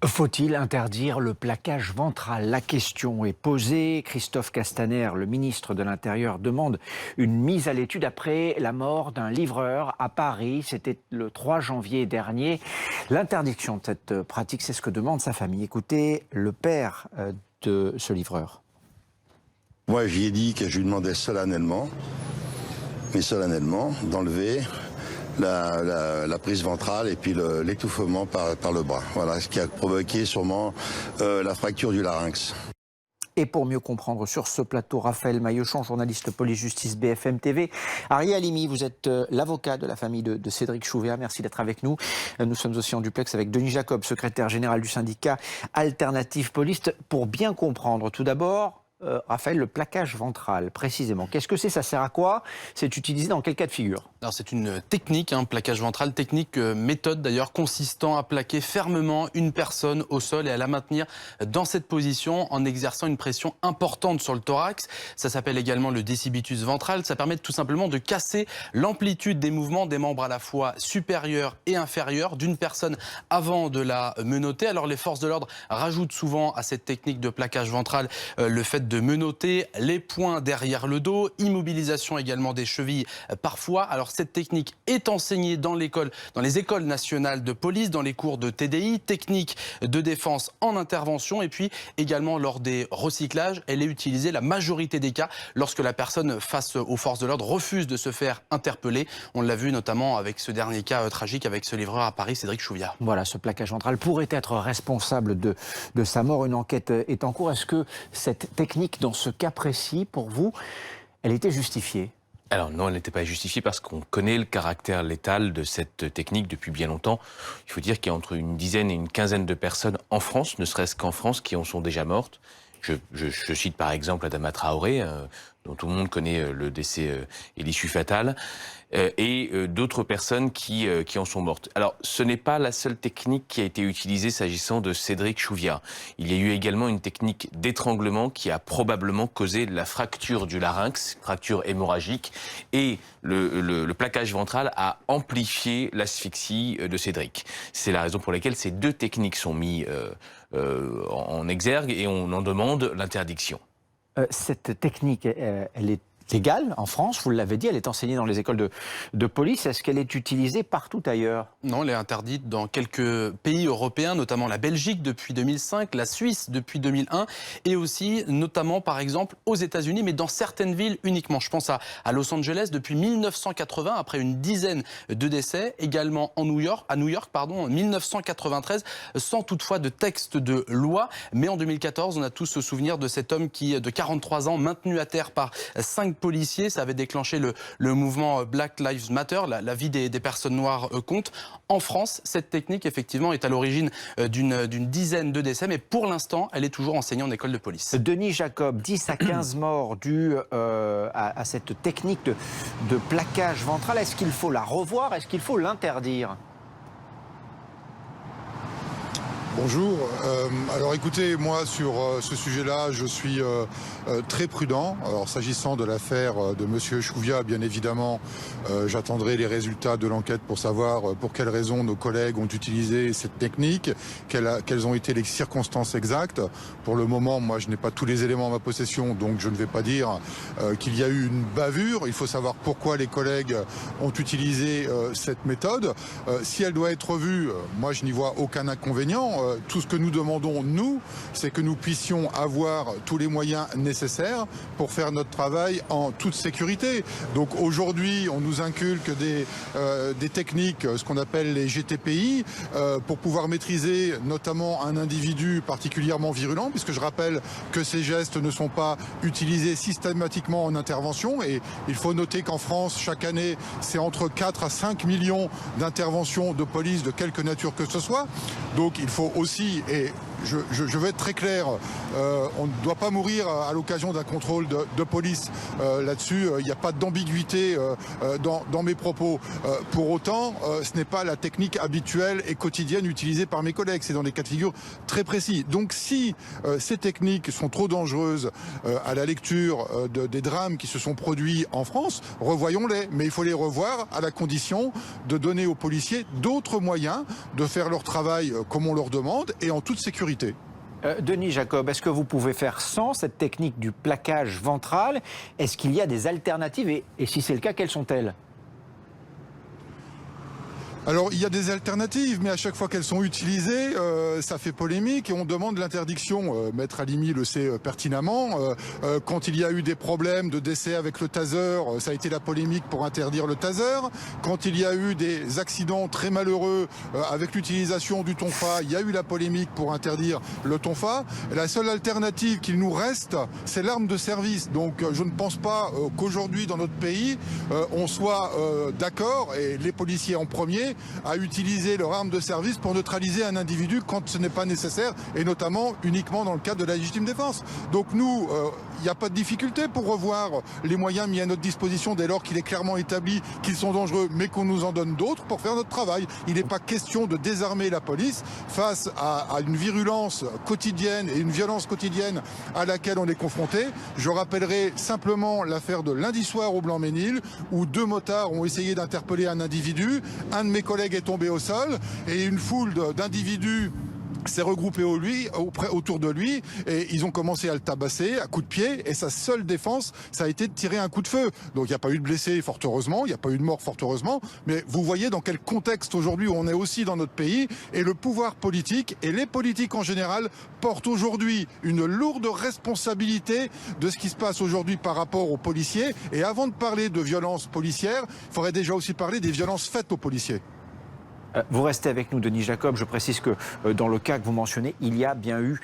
Faut-il interdire le plaquage ventral? La question est posée. Christophe Castaner, le ministre de l'Intérieur, demande une mise à l'étude après la mort d'un livreur à Paris. C'était le 3 janvier dernier. L'interdiction de cette pratique, c'est ce que demande sa famille. Écoutez le père de ce livreur. Moi, j'y ai dit que je lui demandais solennellement, d'enlever la prise ventrale et puis l'étouffement par le bras. Voilà, ce qui a provoqué sûrement la fracture du larynx. Et pour mieux comprendre sur ce plateau, Raphaël Maillochon, journaliste police-justice BFM TV. Ariel Halimi, vous êtes l'avocat de la famille de Cédric Chouvéa. Merci d'être avec nous. Nous sommes aussi en duplex avec Denis Jacob, secrétaire général du syndicat Alternative Police. Pour bien comprendre, tout d'abord, Raphaël, le plaquage ventral, précisément. Qu'est-ce que c'est? Ça sert à quoi? C'est utilisé dans quel cas de figure? Alors c'est une technique, plaquage ventral, technique, méthode d'ailleurs, consistant à plaquer fermement une personne au sol et à la maintenir dans cette position en exerçant une pression importante sur le thorax. Ça s'appelle également le décibitus ventral. Ça permet tout simplement de casser l'amplitude des mouvements des membres à la fois supérieurs et inférieurs d'une personne avant de la menotter. Alors les forces de l'ordre rajoutent souvent à cette technique de plaquage ventral le fait de menotter les poings derrière le dos, immobilisation également des chevilles parfois. Alors cette technique est enseignée dans les écoles nationales de police, dans les cours de TDI, technique de défense en intervention, et puis également lors des recyclages. Elle est utilisée la majorité des cas lorsque la personne face aux forces de l'ordre refuse de se faire interpeller. On l'a vu notamment avec ce dernier cas tragique avec ce livreur à Paris, Cédric Chouvéa. Voilà, ce plaquage ventral pourrait être responsable de sa mort. Une enquête est en cours. Est-ce que cette technique, dans ce cas précis, pour vous, elle était justifiée? Alors non, elle n'était pas justifiée parce qu'on connaît le caractère létal de cette technique depuis bien longtemps. Il faut dire qu'il y a entre une dizaine et une quinzaine de personnes en France, ne serait-ce qu'en France, qui en sont déjà mortes. Je cite par exemple Adama Traoré, dont tout le monde connaît le décès et l'issue fatale, et d'autres personnes qui en sont mortes. Alors, ce n'est pas la seule technique qui a été utilisée s'agissant de Cédric Chouvéa. Il y a eu également une technique d'étranglement qui a probablement causé la fracture du larynx, fracture hémorragique, et le plaquage ventral a amplifié l'asphyxie de Cédric. C'est la raison pour laquelle ces deux techniques sont mises en exergue et on en demande l'interdiction. Cette technique, elle est légale en France, vous l'avez dit, elle est enseignée dans les écoles de police. Est-ce qu'elle est utilisée partout ailleurs? Non, elle est interdite dans quelques pays européens, notamment la Belgique depuis 2005, la Suisse depuis 2001, et aussi notamment par exemple aux États-Unis, mais dans certaines villes uniquement. Je pense à Los Angeles depuis 1980, après une dizaine de décès, également à New York, en 1993, sans toutefois de texte de loi. Mais en 2014, on a tous ce souvenir de cet homme qui, de 43 ans, maintenu à terre par 5 policiers. Ça avait déclenché le mouvement Black Lives Matter, la vie des personnes noires compte. En France, cette technique, effectivement, est à l'origine d'une dizaine de décès, mais pour l'instant, elle est toujours enseignée en école de police. Denis Jacob, 10 à 15 morts dus à cette technique de plaquage ventral. Est-ce qu'il faut la revoir? Est-ce qu'il faut l'interdire? Bonjour. Alors écoutez, moi sur ce sujet-là, je suis très prudent. Alors s'agissant de l'affaire de Monsieur Chouvéa, bien évidemment, j'attendrai les résultats de l'enquête pour savoir pour quelles raisons nos collègues ont utilisé cette technique, quelles ont été les circonstances exactes. Pour le moment, moi je n'ai pas tous les éléments en ma possession, donc je ne vais pas dire qu'il y a eu une bavure. Il faut savoir pourquoi les collègues ont utilisé cette méthode. Si elle doit être revue, moi je n'y vois aucun inconvénient. Tout ce que nous demandons, nous, c'est que nous puissions avoir tous les moyens nécessaires pour faire notre travail en toute sécurité. Donc aujourd'hui, on nous inculque des techniques, ce qu'on appelle les GTPI, pour pouvoir maîtriser notamment un individu particulièrement virulent, puisque je rappelle que ces gestes ne sont pas utilisés systématiquement en intervention. Et il faut noter qu'en France, chaque année, c'est entre 4 à 5 millions d'interventions de police de quelque nature que ce soit. Donc il faut aussi, et je vais être très clair. On ne doit pas mourir à l'occasion d'un contrôle de police. Là-dessus, il n'y a pas d'ambiguïté dans mes propos. Pour autant, ce n'est pas la technique habituelle et quotidienne utilisée par mes collègues. C'est dans des cas de figure très précis. Donc si ces techniques sont trop dangereuses à la lecture des drames qui se sont produits en France, revoyons-les. Mais il faut les revoir à la condition de donner aux policiers d'autres moyens de faire leur travail comme on leur demande et en toute sécurité. Denis Jacob, est-ce que vous pouvez faire sans cette technique du plaquage ventral? Est-ce qu'il y a des alternatives et si c'est le cas, quelles sont-elles? Alors, il y a des alternatives, mais à chaque fois qu'elles sont utilisées, ça fait polémique et on demande l'interdiction. Maître Halimi le sait pertinemment. Quand il y a eu des problèmes de décès avec le taser, ça a été la polémique pour interdire le taser. Quand il y a eu des accidents très malheureux avec l'utilisation du tonfa, il y a eu la polémique pour interdire le tonfa. La seule alternative qu'il nous reste, c'est l'arme de service. Donc, je ne pense pas qu'aujourd'hui, dans notre pays, on soit d'accord, et les policiers en premier, à utiliser leur arme de service pour neutraliser un individu quand ce n'est pas nécessaire, et notamment uniquement dans le cadre de la légitime défense. Donc nous, il n'y a pas de difficulté pour revoir les moyens mis à notre disposition dès lors qu'il est clairement établi qu'ils sont dangereux, mais qu'on nous en donne d'autres pour faire notre travail. Il n'est pas question de désarmer la police face à une virulence quotidienne et une violence quotidienne à laquelle on est confronté. Je rappellerai simplement l'affaire de lundi soir au Blanc-Ménil, où 2 motards ont essayé d'interpeller un individu. Un de mes collègue est tombé au sol et une foule d'individus s'est regroupé autour de lui et ils ont commencé à le tabasser à coups de pied, et sa seule défense, ça a été de tirer un coup de feu. Donc il n'y a pas eu de blessés, fort heureusement, il n'y a pas eu de mort, fort heureusement, mais vous voyez dans quel contexte aujourd'hui on est aussi dans notre pays, et le pouvoir politique et les politiques en général portent aujourd'hui une lourde responsabilité de ce qui se passe aujourd'hui par rapport aux policiers. Et avant de parler de violences policières, il faudrait déjà aussi parler des violences faites aux policiers. Vous restez avec nous, Denis Jacob. Je précise que dans le cas que vous mentionnez, il y a bien eu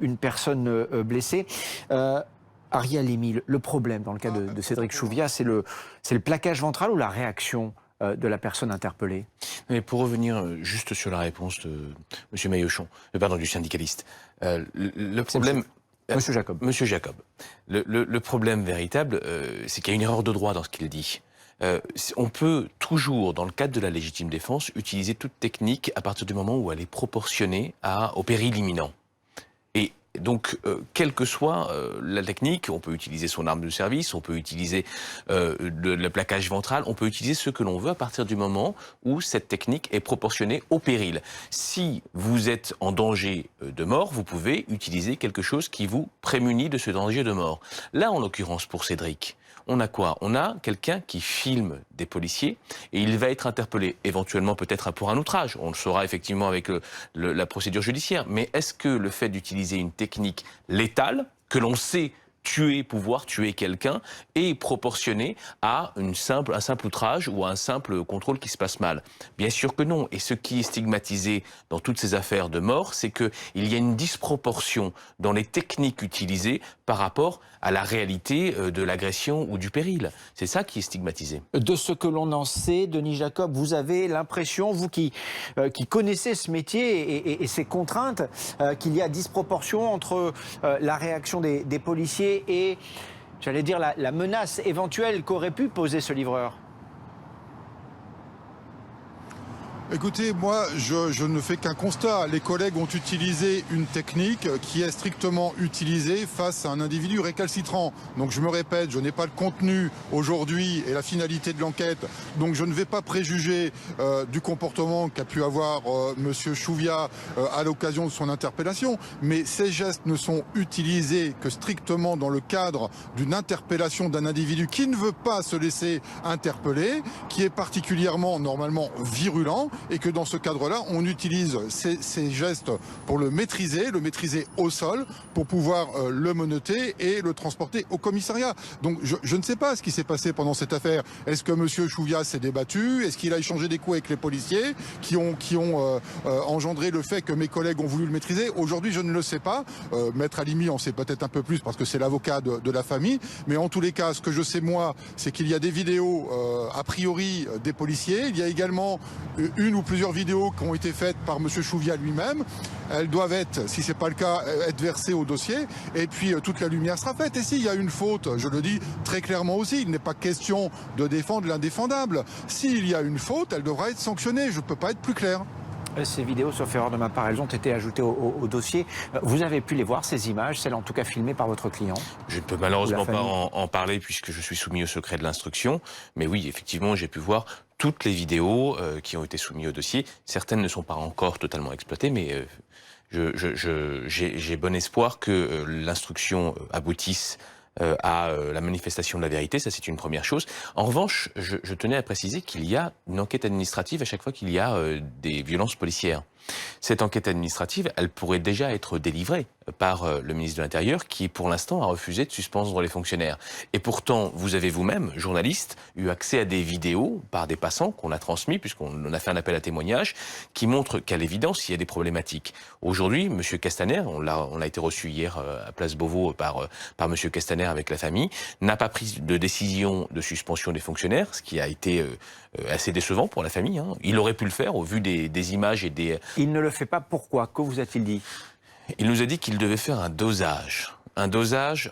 une personne blessée. Ari Halimi, le problème dans le cas de Cédric Chouviat, c'est le plaquage ventral ou la réaction de la personne interpellée? Mais pour revenir juste sur la réponse de M. Maillochon, pardon, du syndicaliste, le problème... Monsieur Jacob. Monsieur Jacob, le problème véritable, c'est qu'il y a une erreur de droit dans ce qu'il dit. On peut toujours, dans le cadre de la légitime défense, utiliser toute technique à partir du moment où elle est proportionnée au péril imminent. Et donc, quelle que soit la technique, on peut utiliser son arme de service, on peut utiliser le plaquage ventral, on peut utiliser ce que l'on veut à partir du moment où cette technique est proportionnée au péril. Si vous êtes en danger de mort, vous pouvez utiliser quelque chose qui vous prémunit de ce danger de mort. Là, en l'occurrence, pour Cédric, on a quoi? On a quelqu'un qui filme des policiers et il va être interpellé, éventuellement peut-être pour un outrage. On le saura effectivement avec la procédure judiciaire. Mais est-ce que le fait d'utiliser une technique létale, que l'on sait pouvoir tuer quelqu'un, est proportionné à un simple outrage ou à un simple contrôle qui se passe mal? Bien sûr que non. Et ce qui est stigmatisé dans toutes ces affaires de mort, c'est qu'il y a une disproportion dans les techniques utilisées par rapport à la réalité de l'agression ou du péril. C'est ça qui est stigmatisé. De ce que l'on en sait, Denis Jacob, vous avez l'impression, vous qui connaissez ce métier et ses contraintes, qu'il y a disproportion entre la réaction des policiers et, j'allais dire, la menace éventuelle qu'aurait pu poser ce livreur? Écoutez, moi, je ne fais qu'un constat. Les collègues ont utilisé une technique qui est strictement utilisée face à un individu récalcitrant. Donc je me répète, je n'ai pas le contenu aujourd'hui et la finalité de l'enquête. Donc je ne vais pas préjuger du comportement qu'a pu avoir Monsieur Chouviat à l'occasion de son interpellation. Mais ces gestes ne sont utilisés que strictement dans le cadre d'une interpellation d'un individu qui ne veut pas se laisser interpeller, qui est particulièrement, normalement, virulent. Et que dans ce cadre-là, on utilise ces gestes pour le maîtriser au sol, pour pouvoir le menotter et le transporter au commissariat. Donc je ne sais pas ce qui s'est passé pendant cette affaire. Est-ce que Monsieur Chouviat s'est débattu? Est-ce qu'il a échangé des coups avec les policiers qui ont engendré le fait que mes collègues ont voulu le maîtriser? Aujourd'hui, je ne le sais pas. Maître Halimi en sait peut-être un peu plus parce que c'est l'avocat de la famille. Mais en tous les cas, ce que je sais moi, c'est qu'il y a des vidéos a priori des policiers. Il y a également une ou plusieurs vidéos qui ont été faites par M. Chouviat lui-même. Elles doivent être, si ce n'est pas le cas, être versées au dossier. Et puis toute la lumière sera faite. Et s'il y a une faute, je le dis très clairement aussi, il n'est pas question de défendre l'indéfendable. S'il y a une faute, elle devra être sanctionnée. Je ne peux pas être plus clair. Ces vidéos, sauf erreur de ma part, elles ont été ajoutées au dossier. Vous avez pu les voir, ces images, celles en tout cas filmées par votre client? Je ne peux malheureusement pas en parler puisque je suis soumis au secret de l'instruction. Mais oui, effectivement, j'ai pu voir toutes les vidéos qui ont été soumises au dossier. Certaines ne sont pas encore totalement exploitées, mais j'ai bon espoir que l'instruction aboutisse à la manifestation de la vérité, ça c'est une première chose. En revanche, je tenais à préciser qu'il y a une enquête administrative à chaque fois qu'il y a des violences policières. Cette enquête administrative, elle pourrait déjà être délivrée par le ministre de l'Intérieur qui, pour l'instant, a refusé de suspendre les fonctionnaires. Et pourtant, vous avez vous-même, journaliste, eu accès à des vidéos par des passants qu'on a transmis, puisqu'on a fait un appel à témoignage, qui montrent qu'à l'évidence, il y a des problématiques. Aujourd'hui, M. Castaner, on a été reçu hier à Place Beauvau par M. Castaner avec la famille, n'a pas pris de décision de suspension des fonctionnaires, ce qui a été assez décevant pour la famille. Hein. Il aurait pu le faire au vu des images et des... Il ne le fait pas, pourquoi? Que vous a-t-il dit? Il nous a dit qu'il devait faire un dosage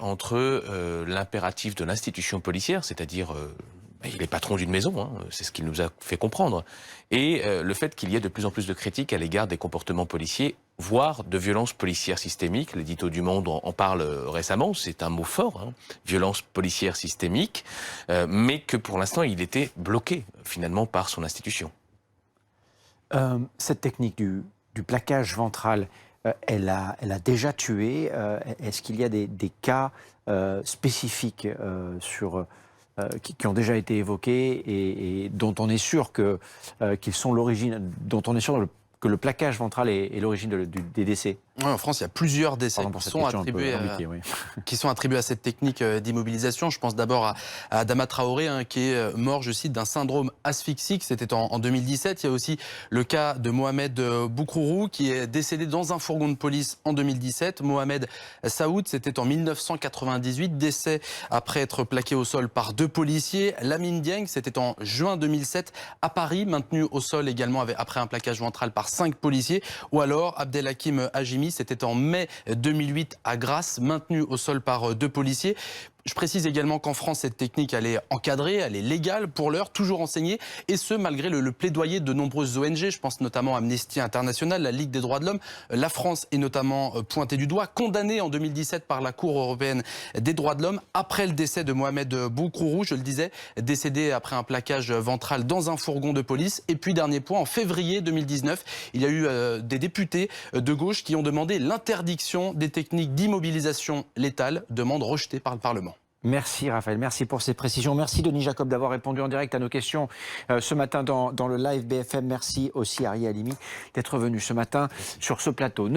entre l'impératif de l'institution policière, c'est-à-dire il est patron d'une maison, hein, c'est ce qu'il nous a fait comprendre, et le fait qu'il y ait de plus en plus de critiques à l'égard des comportements policiers, voire de violences policières systémiques. L'édito du Monde en parle récemment, c'est un mot fort, hein, violence policière systémique, mais que pour l'instant il était bloqué finalement par son institution. Cette technique du plaquage ventral, elle a déjà tué. Est-ce qu'il y a des cas spécifiques qui ont déjà été évoqués et dont on est sûr qu'ils sont l'origine, dont on est sûr que le plaquage ventral est l'origine des décès? En France, il y a plusieurs décès qui sont attribués à cette technique d'immobilisation. Je pense d'abord à Adama Traoré, hein, qui est mort, je cite, d'un syndrome asphyxique. C'était en 2017. Il y a aussi le cas de Mohamed Boukrourou, qui est décédé dans un fourgon de police en 2017. Mohamed Saoud, c'était en 1998, décès après être plaqué au sol par 2 policiers. Lamine Dieng, c'était en juin 2007 à Paris, maintenu au sol également après un plaquage ventral par 5 policiers. Ou alors Abdelhakim Hajimi, c'était en mai 2008 à Grasse, maintenu au sol par 2 policiers. Je précise également qu'en France, cette technique, elle est encadrée, elle est légale pour l'heure, toujours enseignée, et ce, malgré le plaidoyer de nombreuses ONG, je pense notamment à Amnesty International, la Ligue des droits de l'homme. La France est notamment pointée du doigt, condamnée en 2017 par la Cour européenne des droits de l'homme, après le décès de Mohamed Boukrourou, je le disais, décédé après un plaquage ventral dans un fourgon de police. Et puis, dernier point, en février 2019, il y a eu des députés de gauche qui ont demandé l'interdiction des techniques d'immobilisation létale, demande rejetée par le Parlement. Merci Raphaël, merci pour ces précisions. Merci Denis Jacob d'avoir répondu en direct à nos questions ce matin dans le live BFM. Merci aussi Ariel Halimi d'être venu ce matin sur ce plateau.